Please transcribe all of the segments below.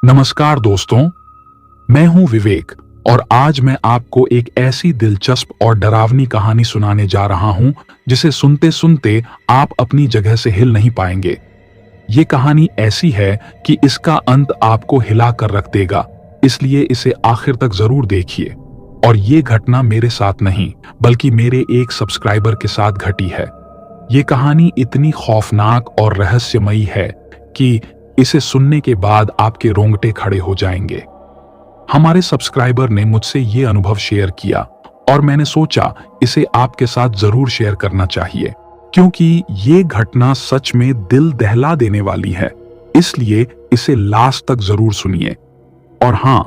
नमस्कार दोस्तों, मैं हूं विवेक और आज मैं आपको एक ऐसी दिलचस्प और डरावनी कहानी सुनाने जा रहा हूं जिसे सुनते सुनते आप अपनी जगह से हिल नहीं पाएंगे। ये कहानी ऐसी है कि इसका अंत आपको हिला कर रख देगा, इसलिए इसे आखिर तक जरूर देखिए। और ये घटना मेरे साथ नहीं बल्कि मेरे एक सब्सक्राइबर के साथ घटी है। ये कहानी इतनी खौफनाक और रहस्यमयी है कि इसे सुनने के बाद आपके रोंगटे खड़े हो जाएंगे। हमारे सब्सक्राइबर ने मुझसे ये अनुभव शेयर किया और मैंने सोचा इसे आपके साथ जरूर शेयर करना चाहिए, क्योंकि ये घटना सच में दिल दहला देने वाली है। इसलिए इसे लास्ट तक जरूर सुनिए। और हां,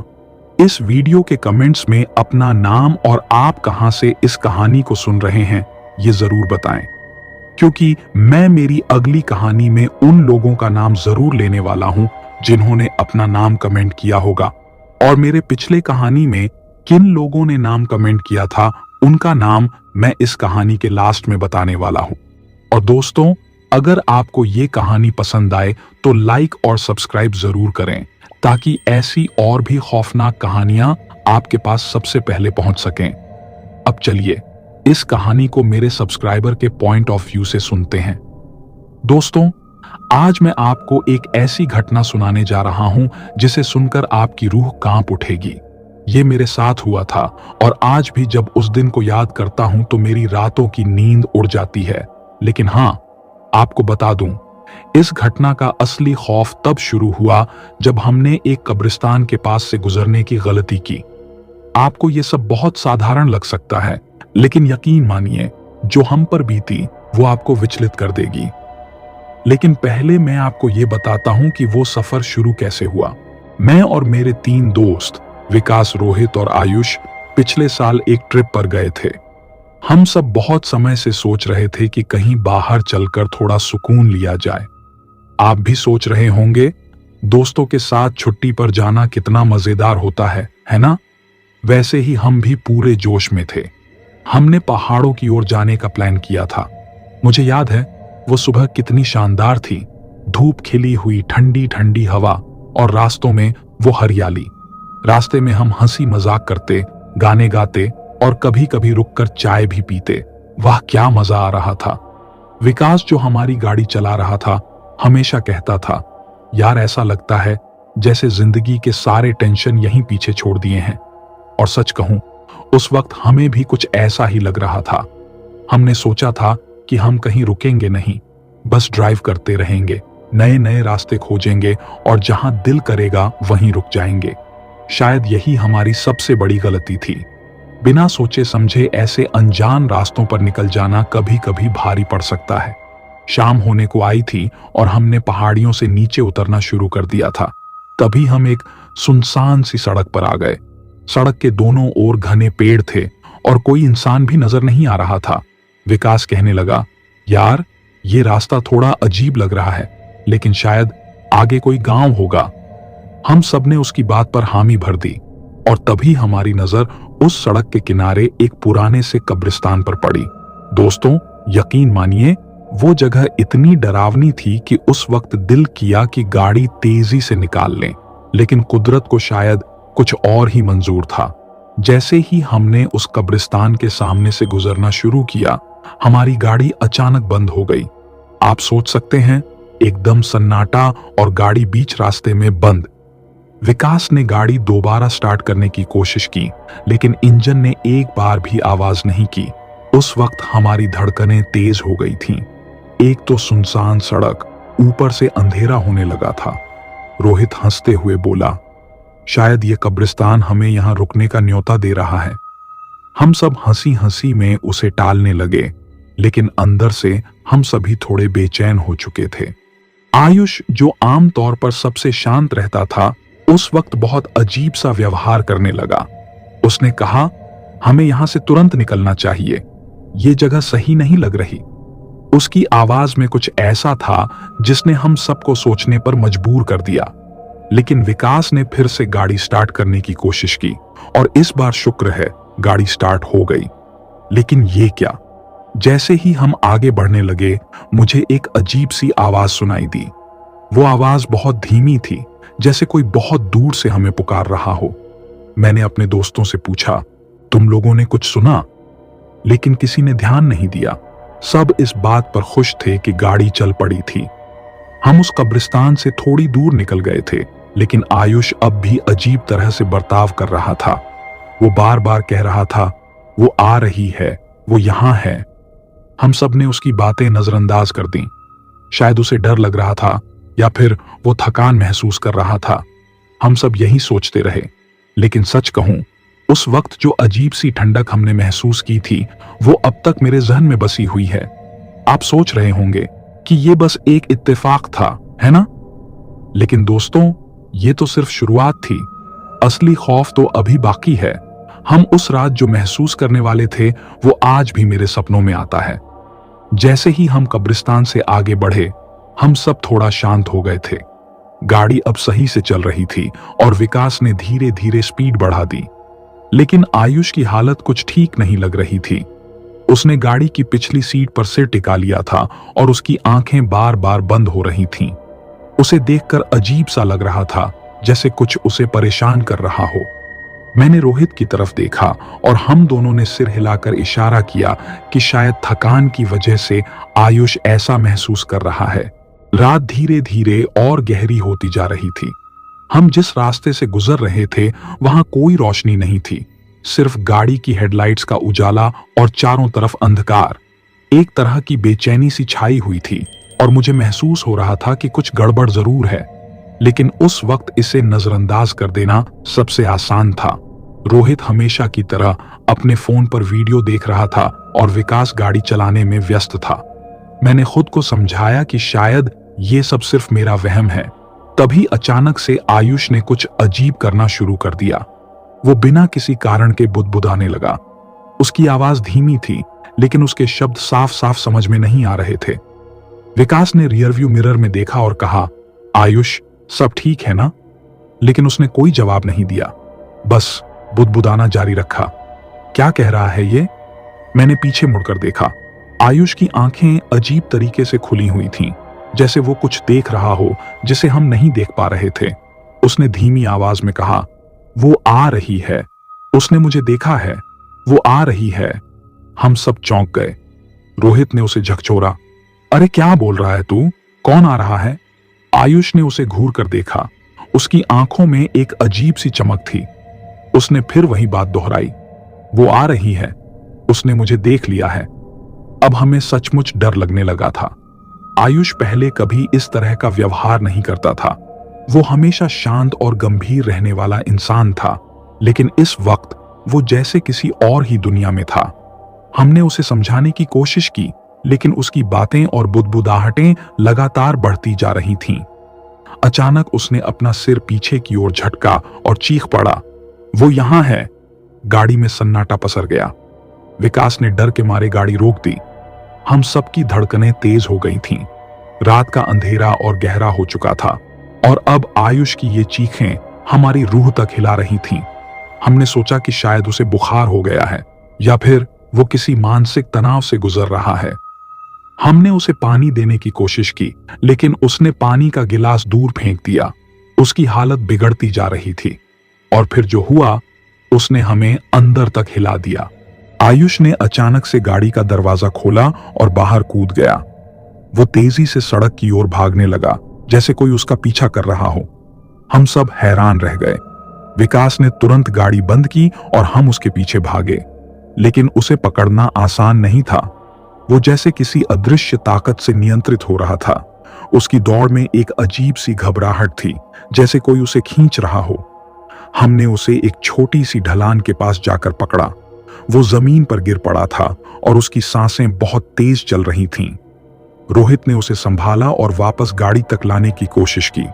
इस वीडियो के कमेंट्स में अपना नाम और आप कहां से इस कहानी को सुन रहे हैं ये जरूर बताएं, क्योंकि मैं मेरी अगली कहानी में उन लोगों का नाम जरूर लेने वाला हूं जिन्होंने अपना नाम कमेंट किया होगा। और मेरे पिछले कहानी में किन लोगों ने नाम कमेंट किया था उनका नाम मैं इस कहानी के लास्ट में बताने वाला हूं। और दोस्तों, अगर आपको ये कहानी पसंद आए तो लाइक और सब्सक्राइब जरूर करें, ताकि ऐसी और भी खौफनाक कहानियां आपके पास सबसे पहले पहुंच सकें। अब चलिए इस कहानी को मेरे सब्सक्राइबर के पॉइंट ऑफ व्यू से सुनते हैं। दोस्तों, आज मैं आपको एक ऐसी घटना सुनाने जा रहा हूं जिसे सुनकर आपकी रूह कांप उठेगी। ये मेरे साथ हुआ था और आज भी जब उस दिन को याद करता हूं तो मेरी रातों की नींद उड़ जाती है। लेकिन हां, आपको बता दूं, इस घटना का असली खौफ तब शुरू हुआ जब हमने एक कब्रिस्तान के पास से गुजरने की गलती की। आपको यह सब बहुत साधारण लग सकता है, लेकिन यकीन मानिए जो हम पर बीती वो आपको विचलित कर देगी। लेकिन पहले मैं आपको ये बताता हूं कि वो सफर शुरू कैसे हुआ। मैं और मेरे 3 दोस्त विकास, रोहित और आयुष पिछले साल एक ट्रिप पर गए थे। हम सब बहुत समय से सोच रहे थे कि कहीं बाहर चलकर थोड़ा सुकून लिया जाए। आप भी सोच रहे होंगे दोस्तों के साथ छुट्टी पर जाना कितना मजेदार होता है ना? वैसे ही हम भी पूरे जोश में थे। हमने पहाड़ों की ओर जाने का प्लान किया था। मुझे याद है वो सुबह कितनी शानदार थी, धूप खिली हुई, ठंडी ठंडी हवा और रास्तों में वो हरियाली। रास्ते में हम हंसी मजाक करते, गाने गाते और कभी कभी रुककर चाय भी पीते। वाह, क्या मजा आ रहा था। विकास, जो हमारी गाड़ी चला रहा था, हमेशा कहता था, यार ऐसा लगता है जैसे जिंदगी के सारे टेंशन यहीं पीछे छोड़ दिए हैं। और सच कहूं, उस वक्त हमें भी कुछ ऐसा ही लग रहा था। हमने सोचा था कि हम कहीं रुकेंगे नहीं, बस ड्राइव करते रहेंगे, नए नए रास्ते खोजेंगे और जहां दिल करेगा वहीं रुक जाएंगे। शायद यही हमारी सबसे बड़ी गलती थी। बिना सोचे समझे ऐसे अनजान रास्तों पर निकल जाना कभी कभी भारी पड़ सकता है। शाम होने को आई थी और हमने पहाड़ियों से नीचे उतरना शुरू कर दिया था। तभी हम एक सुनसान सी सड़क पर आ गए। सड़क के दोनों ओर घने पेड़ थे और कोई इंसान भी नजर नहीं आ रहा था। विकास कहने लगा, यार ये रास्ता थोड़ा अजीब लग रहा है, लेकिन शायद आगे कोई गांव होगा। हम सबने उसकी बात पर हामी भर दी और तभी हमारी नजर उस सड़क के किनारे एक पुराने से कब्रिस्तान पर पड़ी। दोस्तों, यकीन मानिए वो जगह इतनी डरावनी थी कि उस वक्त दिल किया कि गाड़ी तेजी से निकाल लें, लेकिन कुदरत को शायद कुछ और ही मंजूर था। जैसे ही हमने उस कब्रिस्तान के सामने से गुजरना शुरू किया, हमारी गाड़ी अचानक बंद हो गई। आप सोच सकते हैं, एकदम सन्नाटा और गाड़ी बीच रास्ते में बंद। विकास ने गाड़ी दोबारा स्टार्ट करने की कोशिश की, लेकिन इंजन ने एक बार भी आवाज नहीं की। उस वक्त हमारी धड़कनें तेज हो गई थीं। एक तो सुनसान सड़क, ऊपर से अंधेरा होने लगा था। रोहित हंसते हुए बोला, शायद ये कब्रिस्तान हमें यहां रुकने का न्योता दे रहा है। हम सब हंसी हंसी में उसे टालने लगे, लेकिन अंदर से हम सभी थोड़े बेचैन हो चुके थे। आयुष, जो आमतौर पर सबसे शांत रहता था, उस वक्त बहुत अजीब सा व्यवहार करने लगा। उसने कहा, हमें यहां से तुरंत निकलना चाहिए, ये जगह सही नहीं लग रही। उसकी आवाज में कुछ ऐसा था जिसने हम सबको सोचने पर मजबूर कर दिया। लेकिन विकास ने फिर से गाड़ी स्टार्ट करने की कोशिश की और इस बार शुक्र है गाड़ी स्टार्ट हो गई। लेकिन ये क्या, जैसे ही हम आगे बढ़ने लगे, मुझे एक अजीब सी आवाज सुनाई दी। वो आवाज बहुत धीमी थी, जैसे कोई बहुत दूर से हमें पुकार रहा हो। मैंने अपने दोस्तों से पूछा, तुम लोगों ने कुछ सुना? लेकिन किसी ने ध्यान नहीं दिया। सब इस बात पर खुश थे कि गाड़ी चल पड़ी थी। हम उस कब्रिस्तान से थोड़ी दूर निकल गए थे, लेकिन आयुष अब भी अजीब तरह से बर्ताव कर रहा था। वो बार बार कह रहा था, वो आ रही है, वो यहां है। हम सब ने उसकी बातें नजरअंदाज कर दी। शायद उसे डर लग रहा था या फिर वो थकान महसूस कर रहा था। हम सब यही सोचते रहे। लेकिन सच कहूं, उस वक्त जो अजीब सी ठंडक हमने महसूस की थी, वो अब तक मेरे जहन में बसी हुई है। आप सोच रहे होंगे कि ये बस एक इत्तेफाक था, है ना? लेकिन दोस्तों, ये तो सिर्फ शुरुआत थी। असली खौफ तो अभी बाकी है। हम उस रात जो महसूस करने वाले थे, वो आज भी मेरे सपनों में आता है। जैसे ही हम कब्रिस्तान से आगे बढ़े, हम सब थोड़ा शांत हो गए थे। गाड़ी अब सही से चल रही थी और विकास ने धीरे धीरे स्पीड बढ़ा दी। लेकिन आयुष की हालत कुछ ठीक नहीं लग रही थी। उसने गाड़ी की पिछली सीट पर सिर टिका लिया था और उसकी आंखें बार बार बंद हो रही थीं। उसे देखकर अजीब सा लग रहा था, जैसे कुछ उसे परेशान कर रहा हो। मैंने रोहित की तरफ देखा और हम दोनों ने सिर हिलाकर इशारा किया कि शायद थकान की वजह से आयुष ऐसा महसूस कर रहा है। रात धीरे धीरे और गहरी होती जा रही थी। हम जिस रास्ते से गुजर रहे थे, वहां कोई रोशनी नहीं थी, सिर्फ गाड़ी की हेडलाइट्स का उजाला और चारों तरफ अंधकार। एक तरह की बेचैनी सी छाई हुई थी और मुझे महसूस हो रहा था कि कुछ गड़बड़ जरूर है। लेकिन उस वक्त इसे नजरअंदाज कर देना सबसे आसान था। रोहित हमेशा की तरह अपने फोन पर वीडियो देख रहा था और विकास गाड़ी चलाने में व्यस्त था। मैंने खुद को समझाया कि शायद ये सब सिर्फ मेरा वहम है। तभी अचानक से आयुष ने कुछ अजीब करना शुरू कर दिया। वो बिना किसी कारण के बुदबुदाने लगा। उसकी आवाज धीमी थी, लेकिन उसके शब्द साफ साफ समझ में नहीं आ रहे थे। विकास ने रियरव्यू मिरर में देखा और कहा, आयुष, सब ठीक है ना? लेकिन उसने कोई जवाब नहीं दिया, बस बुदबुदाना जारी रखा। क्या कह रहा है ये? मैंने पीछे मुड़कर देखा। आयुष की आंखें अजीब तरीके से खुली हुई थीं, जैसे वो कुछ देख रहा हो जिसे हम नहीं देख पा रहे थे। उसने धीमी आवाज में कहा, वो आ रही है। उसने मुझे देखा है, वो आ रही है। हम सब चौंक गए। रोहित ने उसे झकझोरा, अरे क्या बोल रहा है तू? कौन आ रहा है? आयुष ने उसे घूर कर देखा। उसकी आंखों में एक अजीब सी चमक थी। उसने फिर वही बात दोहराई, वो आ रही है। उसने मुझे देख लिया है। अब हमें सचमुच डर लगने लगा था। आयुष पहले कभी इस तरह का व्यवहार नहीं करता था। वो हमेशा शांत और गंभीर रहने वाला इंसान था, लेकिन इस वक्त वो जैसे किसी और ही दुनिया में था। हमने उसे समझाने की कोशिश की, लेकिन उसकी बातें और बुदबुदाहटें लगातार बढ़ती जा रही थीं। अचानक उसने अपना सिर पीछे की ओर झटका और चीख पड़ा, वो यहां है। गाड़ी में सन्नाटा पसर गया। विकास ने डर के मारे गाड़ी रोक दी। हम सबकी धड़कनें तेज हो गई थीं। रात का अंधेरा और गहरा हो चुका था और अब आयुष की ये चीखें हमारी रूह तक हिला रही थीं। हमने सोचा कि शायद उसे बुखार हो गया है या फिर वो किसी मानसिक तनाव से गुजर रहा है। हमने उसे पानी देने की कोशिश की, लेकिन उसने पानी का गिलास दूर फेंक दिया। उसकी हालत बिगड़ती जा रही थी और फिर जो हुआ, उसने हमें अंदर तक हिला दिया। आयुष ने अचानक से गाड़ी का दरवाजा खोला और बाहर कूद गया। वो तेजी से सड़क की ओर भागने लगा, जैसे कोई उसका पीछा कर रहा हो। हम सब हैरान रह गए। विकास ने तुरंत गाड़ी बंद की और हम उसके पीछे भागे, लेकिन उसे पकड़ना आसान नहीं था। वो जैसे किसी अदृश्य ताकत से नियंत्रित हो रहा था। उसकी दौड़ में एक अजीब सी घबराहट थी, जैसे कोई उसे खींच रहा हो। हमने उसे एक छोटी सी ढलान के पास जाकर पकड़ा। वो जमीन पर गिर पड़ा था और उसकी सांसें बहुत तेज चल रही थीं। रोहित ने उसे संभाला और वापस गाड़ी तक लाने की कोशिश की।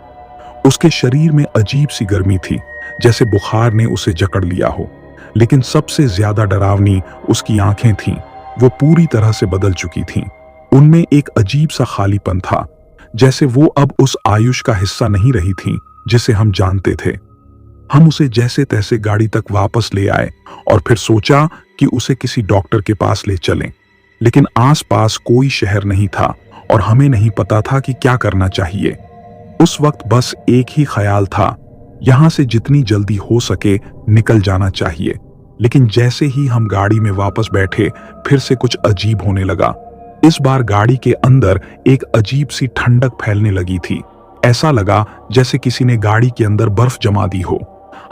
उसके शरीर में अजीब सी गर्मी थी, जैसे बुखार ने उसे जकड़ लिया हो। लेकिन सबसे ज्यादा डरावनी उसकी आंखें थीं। वो पूरी तरह से बदल चुकी थीं। उनमें एक अजीब सा खालीपन था, जैसे वो अब उस आयुष का हिस्सा नहीं रही थीं जिसे हम जानते थे। हम उसे जैसे तैसे गाड़ी तक वापस ले आए और फिर सोचा कि उसे किसी डॉक्टर के पास ले चलें। लेकिन आसपास कोई शहर नहीं था और हमें नहीं पता था कि क्या करना चाहिए। उस वक्त बस एक ही ख्याल था, यहां से जितनी जल्दी हो सके निकल जाना चाहिए। लेकिन जैसे ही हम गाड़ी में वापस बैठे, फिर से कुछ अजीब होने लगा। इस बार गाड़ी के अंदर एक अजीब सी ठंडक फैलने लगी थी। ऐसा लगा जैसे किसी ने गाड़ी के अंदर बर्फ जमा दी हो।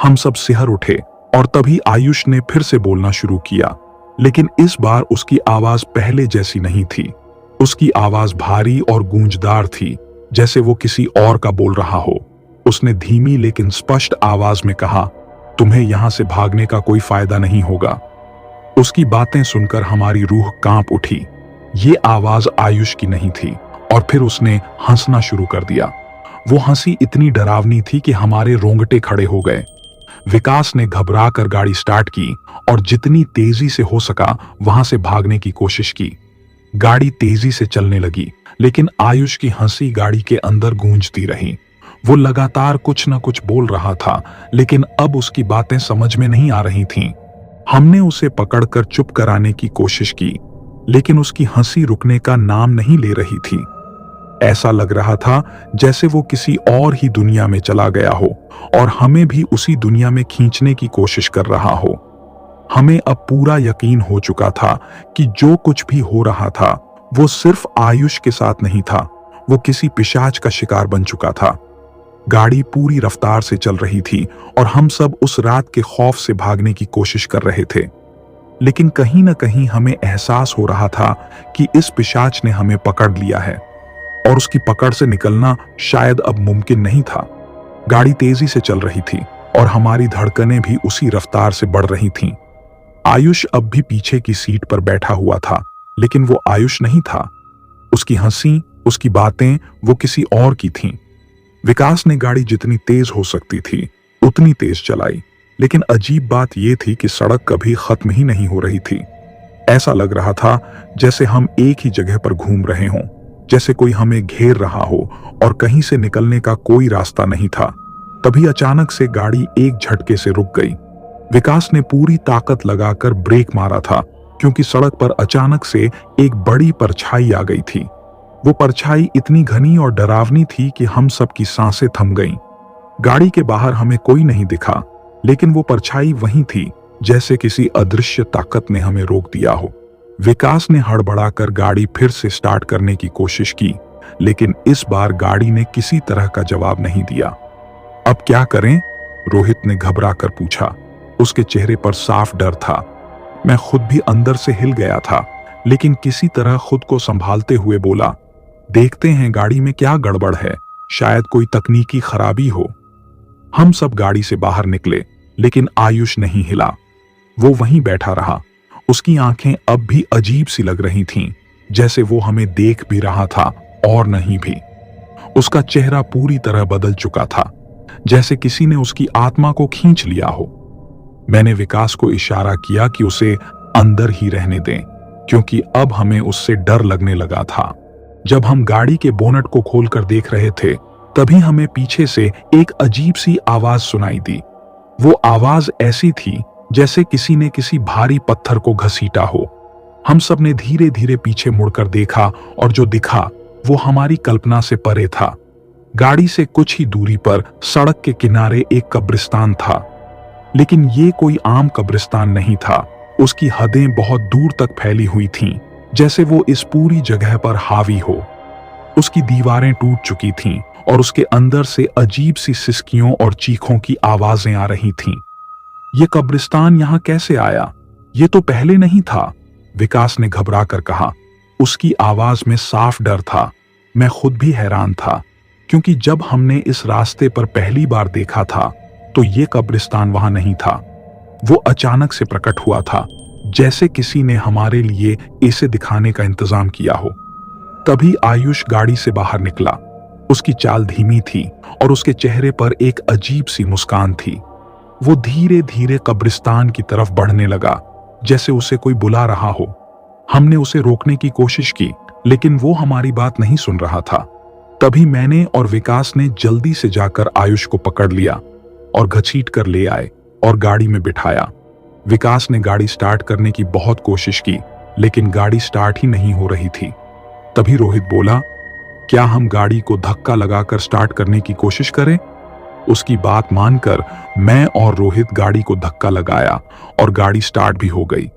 हम सब सिहर उठे और तभी आयुष ने फिर से बोलना शुरू किया, लेकिन इस बार उसकी आवाज पहले जैसी नहीं थी। उसकी आवाज भारी और गूंजदार थी, जैसे वो किसी और का बोल रहा हो। उसने धीमी लेकिन स्पष्ट आवाज में कहा, तुम्हें यहां से भागने का कोई फायदा नहीं होगा। उसकी बातें सुनकर हमारी रूह कांप उठी। ये आवाज आयुष की नहीं थी। और फिर उसने हंसना शुरू कर दिया। वो हंसी इतनी डरावनी थी कि हमारे रोंगटे खड़े हो गए। विकास ने घबरा कर गाड़ी स्टार्ट की और जितनी तेजी से हो सका वहां से भागने की कोशिश की। गाड़ी तेजी से चलने लगी, लेकिन आयुष की हंसी गाड़ी के अंदर गूंजती रही। वो लगातार कुछ न कुछ बोल रहा था, लेकिन अब उसकी बातें समझ में नहीं आ रही थीं। हमने उसे पकड़कर चुप कराने की कोशिश की, लेकिन उसकी हंसी रुकने का नाम नहीं ले रही थी। ऐसा लग रहा था जैसे वो किसी और ही दुनिया में चला गया हो और हमें भी उसी दुनिया में खींचने की कोशिश कर रहा हो। हमें अब पूरा यकीन हो चुका था कि जो कुछ भी हो रहा था वो सिर्फ आयुष के साथ नहीं था, वो किसी पिशाच का शिकार बन चुका था। गाड़ी पूरी रफ्तार से चल रही थी और हम सब उस रात के खौफ से भागने की कोशिश कर रहे थे, लेकिन कहीं ना कहीं हमें एहसास हो रहा था कि इस पिशाच ने हमें पकड़ लिया है और उसकी पकड़ से निकलना शायद अब मुमकिन नहीं था। गाड़ी तेजी से चल रही थी और हमारी धड़कनें भी उसी रफ्तार से बढ़ रही थीं। आयुष अब भी पीछे की सीट पर बैठा हुआ था, लेकिन वो आयुष नहीं था। उसकी हंसी, उसकी बातें वो किसी और की थीं। विकास ने गाड़ी जितनी तेज हो सकती थी उतनी तेज चलाई, लेकिन अजीब बात यह थी कि सड़क कभी खत्म ही नहीं हो रही थी। ऐसा लग रहा था जैसे हम एक ही जगह पर घूम रहे हों, जैसे कोई हमें घेर रहा हो और कहीं से निकलने का कोई रास्ता नहीं था। तभी अचानक से गाड़ी एक झटके से रुक गई। विकास ने पूरी ताकत लगाकर ब्रेक मारा था, क्योंकि सड़क पर अचानक से एक बड़ी परछाई आ गई थी। वो परछाई इतनी घनी और डरावनी थी कि हम सब की सांसें थम गईं। गाड़ी के बाहर हमें कोई नहीं दिखा, लेकिन वो परछाई वहीं थी, जैसे किसी अदृश्य ताकत ने हमें रोक दिया हो। विकास ने हड़बड़ाकर गाड़ी फिर से स्टार्ट करने की कोशिश की, लेकिन इस बार गाड़ी ने किसी तरह का जवाब नहीं दिया। अब क्या करें? रोहित ने घबरा कर पूछा। उसके चेहरे पर साफ डर था। मैं खुद भी अंदर से हिल गया था, लेकिन किसी तरह खुद को संभालते हुए बोला, देखते हैं गाड़ी में क्या गड़बड़ है, शायद कोई तकनीकी खराबी हो। हम सब गाड़ी से बाहर निकले, लेकिन आयुष नहीं हिला। वो वहीं बैठा रहा। उसकी आंखें अब भी अजीब सी लग रही थीं, जैसे वो हमें देख भी रहा था और नहीं भी। उसका चेहरा पूरी तरह बदल चुका था, जैसे किसी ने उसकी आत्मा को खींच लिया हो। मैंने विकास को इशारा किया कि उसे अंदर ही रहने दें, क्योंकि अब हमें उससे डर लगने लगा था। जब हम गाड़ी के बोनट को खोलकर देख रहे थे, तभी हमें पीछे से एक अजीब सी आवाज सुनाई दी। वो आवाज ऐसी थी जैसे किसी ने किसी भारी पत्थर को घसीटा हो। हम सब ने धीरे धीरे पीछे मुड़कर देखा और जो दिखा वो हमारी कल्पना से परे था। गाड़ी से कुछ ही दूरी पर सड़क के किनारे एक कब्रिस्तान था, लेकिन ये कोई आम कब्रिस्तान नहीं था। उसकी हदें बहुत दूर तक फैली हुई थीं, जैसे वो इस पूरी जगह पर हावी हो। उसकी दीवारें टूट चुकी थीं और उसके अंदर से अजीब सी सिसकियों और चीखों की आवाजें आ रही थीं। ये कब्रिस्तान यहां कैसे आया? ये तो पहले नहीं था, विकास ने घबरा कर कहा। उसकी आवाज में साफ डर था। मैं खुद भी हैरान था, क्योंकि जब हमने इस रास्ते पर पहली बार देखा था तो ये कब्रिस्तान वहां नहीं था। वो अचानक से प्रकट हुआ था, जैसे किसी ने हमारे लिए इसे दिखाने का इंतजाम किया हो। तभी आयुष गाड़ी से बाहर निकला। उसकी चाल धीमी थी और उसके चेहरे पर एक अजीब सी मुस्कान थी। वो धीरे धीरे कब्रिस्तान की तरफ बढ़ने लगा, जैसे उसे कोई बुला रहा हो। हमने उसे रोकने की कोशिश की, लेकिन वो हमारी बात नहीं सुन रहा था। तभी मैंने और विकास ने जल्दी से जाकर आयुष को पकड़ लिया और घसीट कर ले आए और गाड़ी में बिठाया। विकास ने गाड़ी स्टार्ट करने की बहुत कोशिश की, लेकिन गाड़ी स्टार्ट ही नहीं हो रही थी। तभी रोहित बोला, क्या हम गाड़ी को धक्का लगाकर स्टार्ट करने की कोशिश करें? उसकी बात मानकर मैं और रोहित गाड़ी को धक्का लगाया और गाड़ी स्टार्ट भी हो गई।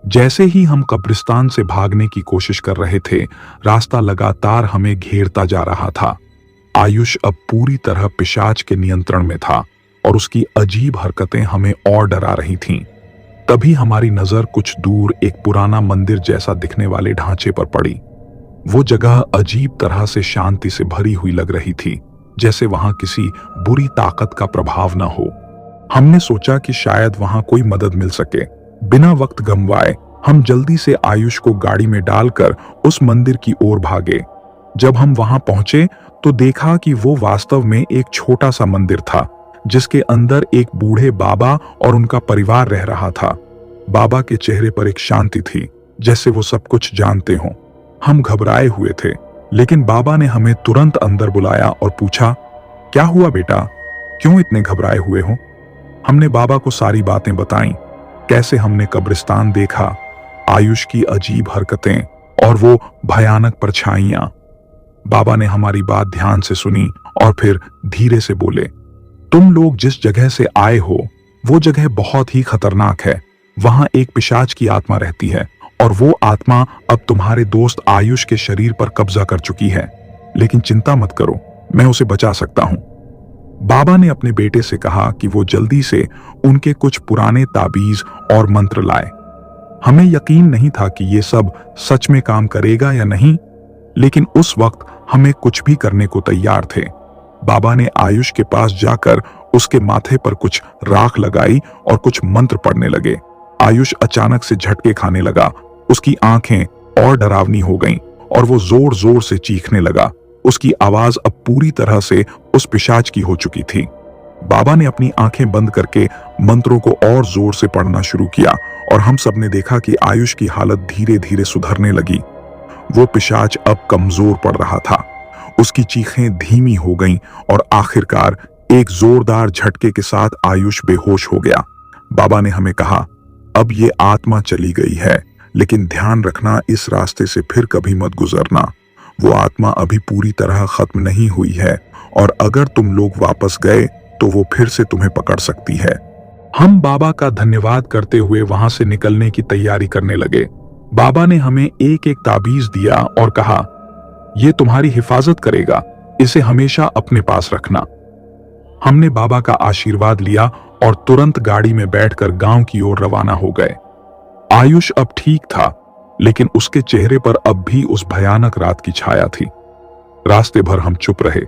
जैसे ही हम कब्रिस्तान से भागने की कोशिश कर रहे थे, रास्ता लगातार हमें घेरता जा रहा था। आयुष अब पूरी तरह पिशाच के नियंत्रण में था और उसकी अजीब हरकतें हमें और डरा रही थीं। तभी हमारी नजर कुछ दूर एक पुराना मंदिर जैसा दिखने वाले ढांचे पर पड़ी। वो जगह अजीब तरह से शांति से भरी हुई लग रही थी, जैसे वहां किसी बुरी ताकत का प्रभाव न हो। हमने सोचा कि शायद वहां कोई मदद मिल सके। बिना वक्त गंवाए हम जल्दी से आयुष को गाड़ी में डालकर उस मंदिर की ओर भागे। जब हम वहां पहुंचे तो देखा कि वो वास्तव में एक छोटा सा मंदिर था, जिसके अंदर एक बूढ़े बाबा और उनका परिवार रह रहा था। बाबा के चेहरे पर एक शांति थी, जैसे वो सब कुछ जानते हों। हम घबराए हुए थे, लेकिन बाबा ने हमें तुरंत अंदर बुलाया और पूछा, क्या हुआ बेटा, क्यों इतने घबराए हुए हो? हमने बाबा को सारी बातें बताईं, कैसे हमने कब्रिस्तान देखा, आयुष की अजीब हरकतें और वो भयानक परछाइयां। बाबा ने हमारी बात ध्यान से सुनी और फिर धीरे से बोले, तुम लोग जिस जगह से आए हो वो जगह बहुत ही खतरनाक है। वहां एक पिशाच की आत्मा रहती है और वो आत्मा अब तुम्हारे दोस्त आयुष के शरीर पर कब्जा कर चुकी है। लेकिन चिंता मत करो, मैं उसे बचा सकता हूं। बाबा ने अपने बेटे से कहा कि वो जल्दी से उनके कुछ पुराने ताबीज और मंत्र लाए। हमें यकीन नहीं था कि ये सब सच में काम करेगा या नहीं, लेकिन उस वक्त हमें कुछ भी करने को तैयार थे। बाबा ने आयुष के पास जाकर उसके माथे पर कुछ राख लगाई और कुछ मंत्र पढ़ने लगे। आयुष अचानक से झटके खाने लगा, उसकी आंखें और डरावनी हो गईं और वो जोर जोर से चीखने लगा। उसकी आवाज अब पूरी तरह से उस पिशाच की हो चुकी थी। बाबा ने अपनी आंखें बंद करके मंत्रों को और जोर से पढ़ना शुरू किया और हम सब ने देखा कि आयुष की हालत धीरे धीरे सुधरने लगी। वो पिशाच अब कमजोर पड़ रहा था, उसकी चीखें धीमी हो गईं और आखिरकार एक जोरदार झटके के साथ आयुष बेहोश हो गया। बाबा ने हमें कहा, अब ये आत्मा चली गई है, लेकिन ध्यान रखना इस रास्ते से फिर कभी मत गुजरना। वो आत्मा अभी पूरी तरह खत्म नहीं हुई है और अगर तुम लोग वापस गए तो वो फिर से तुम्हें पकड़ सकती है। हम बाबा का धन्यवाद करते हुए वहां से निकलने की तैयारी करने लगे। बाबा ने हमें एक एक ताबीज दिया और कहा, यह तुम्हारी हिफाजत करेगा, इसे हमेशा अपने पास रखना। हमने बाबा का आशीर्वाद लिया और तुरंत गाड़ी में बैठकर गांव की ओर रवाना हो गए। आयुष अब ठीक था, लेकिन उसके चेहरे पर अब भी उस भयानक रात की छाया थी। रास्ते भर हम चुप रहे,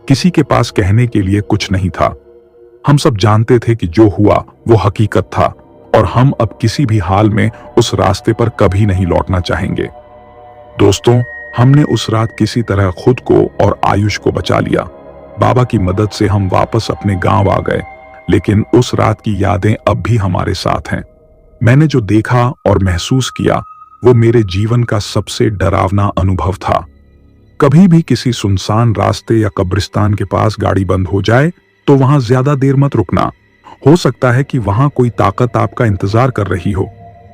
किसी के पास कहने के लिए कुछ नहीं था। हम सब जानते थे कि जो हुआ वो हकीकत था और हम अब किसी भी हाल में उस रास्ते पर कभी नहीं लौटना चाहेंगे। दोस्तों, हमने उस रात किसी तरह खुद को और आयुष को बचा लिया। बाबा की मदद से हम वापस अपने गांव आ गए, लेकिन उस रात की यादें अब भी हमारे साथ हैं। मैंने जो देखा और महसूस किया वो मेरे जीवन का सबसे डरावना अनुभव था। कभी भी किसी सुनसान रास्ते या कब्रिस्तान के पास गाड़ी बंद हो जाए तो वहां ज्यादा देर मत रुकना। हो सकता है कि वहां कोई ताकत आपका इंतजार कर रही हो।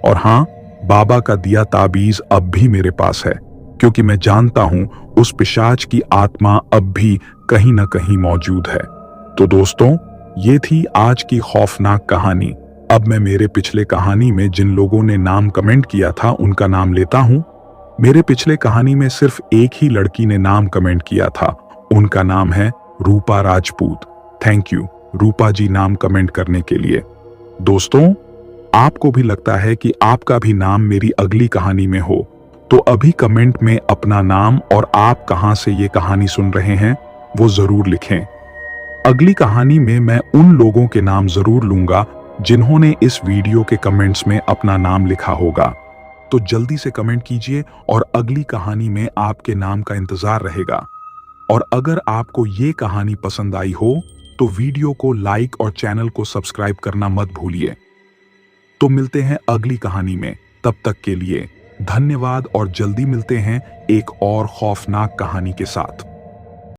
और हां, बाबा का दिया ताबीज अब भी मेरे पास है, क्योंकि मैं जानता हूं उस पिशाच की आत्मा अब भी कहीं न कहीं मौजूद है। तो दोस्तों, ये थी आज की खौफनाक कहानी। अब मैं मेरे पिछले कहानी में जिन लोगों ने नाम कमेंट किया था उनका नाम लेता हूं। मेरे पिछले कहानी में सिर्फ एक ही लड़की ने नाम कमेंट किया था, उनका नाम है रूपा राजपूत। थैंक यू रूपा जी नाम कमेंट करने के लिए। दोस्तों, आपको भी लगता है कि आपका भी नाम मेरी अगली कहानी में हो, तो अभी कमेंट में अपना नाम और आप कहां से ये कहानी सुन रहे हैं वो जरूर लिखें। अगली कहानी में मैं उन लोगों के नाम जरूर लूंगा जिन्होंने इस वीडियो के कमेंट्स में अपना नाम लिखा होगा। तो जल्दी से कमेंट कीजिए और अगली कहानी में आपके नाम का इंतजार रहेगा। और अगर आपको ये कहानी पसंद आई हो तो वीडियो को लाइक और चैनल को सब्सक्राइब करना मत भूलिए। तो मिलते हैं अगली कहानी में, तब तक के लिए धन्यवाद और जल्दी मिलते हैं एक और खौफनाक कहानी के साथ।